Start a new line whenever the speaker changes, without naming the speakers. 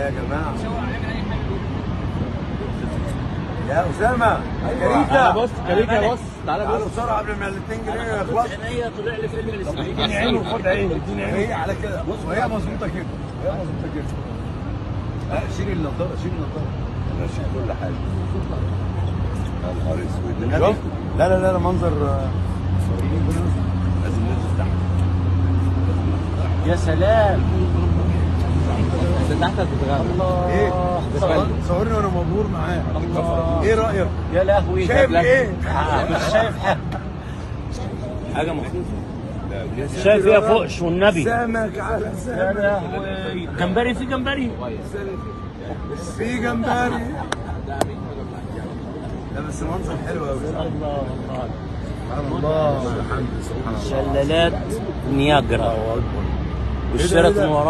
يا جماعه. يا اسامه كاريكا،
بص كاريكا، بص تعالى
تعالوا
بص
بسرعه قبل ما ال 2 جنيه يخلصوا.
عينيا طلع لي فيلم الاسماعيلي.
اديني عين وخد عين، اديني عين.
هي على كده، بص وهي مظبوطه كده، هي مظبوطه كده. لا شيل النضاره، شيل النضاره. انا شيل كل حاجه. يا نهار اسود.
شوف. لا لا لا منظر
لازم ننزل تحت.
يا سلام. تحت هتتغرق.
ايه؟ صورني وانا مبهور معاه.
الله.
ايه رايك؟
يا لهوي.
شايف ايه؟
مش شايف حاجه.
حاجه مخصوصه.
شايف فيها فوقش والنبي.
سمك على
يا
سمك.
لهوي. جمبري في جمبري.
في جمبري. لا بس منظر حلو قوي.
الله
سبحان الله. سبحان الله.
شلالات نياجرا.
الله اكبر.
والشارع من ورانا.